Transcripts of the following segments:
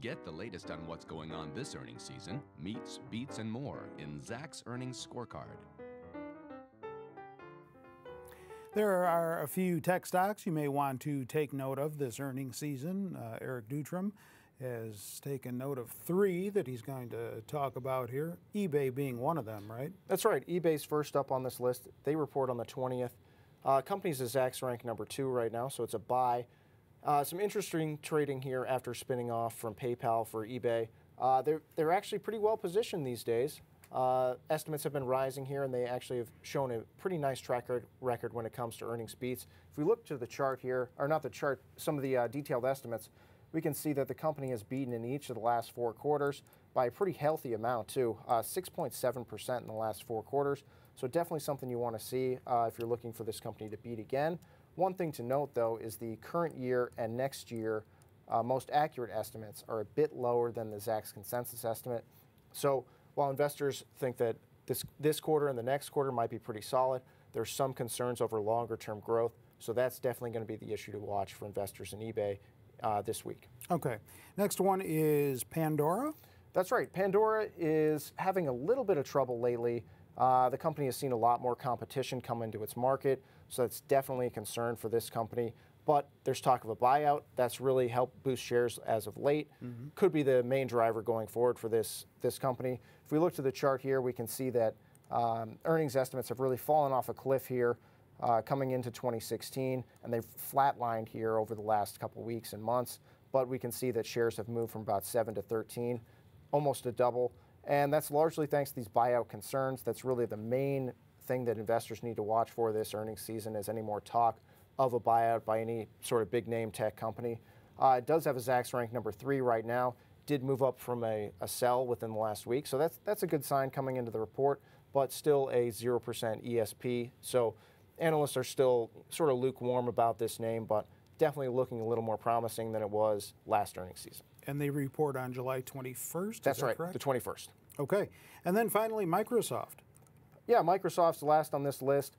Get the latest on what's going on this earnings season, meets, beats, and more in Zacks Earnings Scorecard. There are a few tech stocks you may want to take note of this earnings season. Eric Dutram has taken note of three that he's going to talk about here, eBay being one of them, right? That's right. eBay's first up on this list. They report on the 20th. Company's a Zacks rank number 2 right now, so it's a buy. Some interesting trading here after spinning off from PayPal for eBay. They're actually pretty well positioned these days. Estimates have been rising here, and they actually have shown a pretty nice track record when it comes to earnings beats. If we look to the chart here, or not the chart, some of the detailed estimates, we can see that the company has beaten in each of the last 4 quarters by a pretty healthy amount too, 6.7% in the last 4 quarters. So definitely something you want to see if you're looking for this company to beat again. One thing to note, though, is the current year and next year most accurate estimates are a bit lower than the Zacks consensus estimate. So while investors think that this quarter and the next quarter might be pretty solid, there's some concerns over longer-term growth. So that's definitely going to be the issue to watch for investors in eBay this week. Okay. Next one is Pandora. That's right. Pandora is having a little bit of trouble lately. The company has seen a lot more competition come into its market, so that's definitely a concern for this company. But there's talk of a buyout. That's really helped boost shares as of late. Could be the main driver going forward for this company. If we look to the chart here, we can see that earnings estimates have really fallen off a cliff here coming into 2016, and they've flatlined here over the last couple weeks and months. But we can see that shares have moved from about 7 to 13, almost a double. And that's largely thanks to these buyout concerns. That's really the main thing that investors need to watch for this earnings season, is any more talk of a buyout by any sort of big name tech company. It does have a Zacks rank number 3 right now. Did move up from a sell within the last week. So that's a good sign coming into the report, but still a 0% ESP. So analysts are still sort of lukewarm about this name, but definitely looking a little more promising than it was last earnings season. And they report on July 21st, That's right, correct? the 21st. Okay. And then finally, Microsoft. Yeah, Microsoft's last on this list.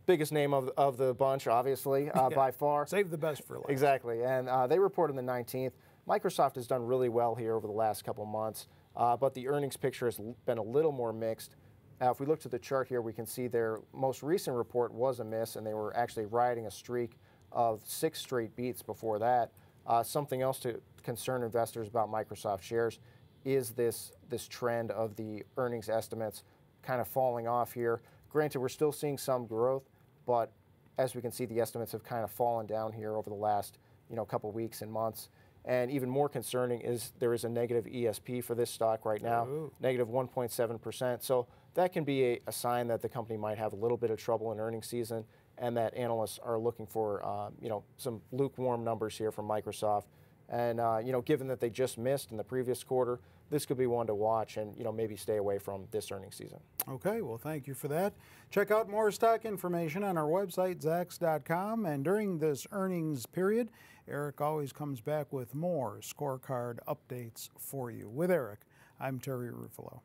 Biggest name of the bunch, obviously, by far. Save the best for last. Exactly. And they report on the 19th. Microsoft has done really well here over the last couple months, but the earnings picture has been a little more mixed. If we look to the chart here, we can see their most recent report was a miss, and they were actually riding a streak of 6 straight beats before that. Something else to concern investors about Microsoft shares is this trend of the earnings estimates kind of falling off here. Granted, we're still seeing some growth, but as we can see, the estimates have kind of fallen down here over the last couple weeks and months. And even more concerning is there is a negative ESP for this stock right now, negative 1.7%. So that can be a sign that the company might have a little bit of trouble in earnings season, and that analysts are looking for some lukewarm numbers here from Microsoft. And given that they just missed in the previous quarter, this could be one to watch and maybe stay away from this earnings season. Okay, well, thank you for that. Check out more stock information on our website, Zacks.com. And during this earnings period, Eric always comes back with more scorecard updates for you. With Eric, I'm Terry Ruffalo.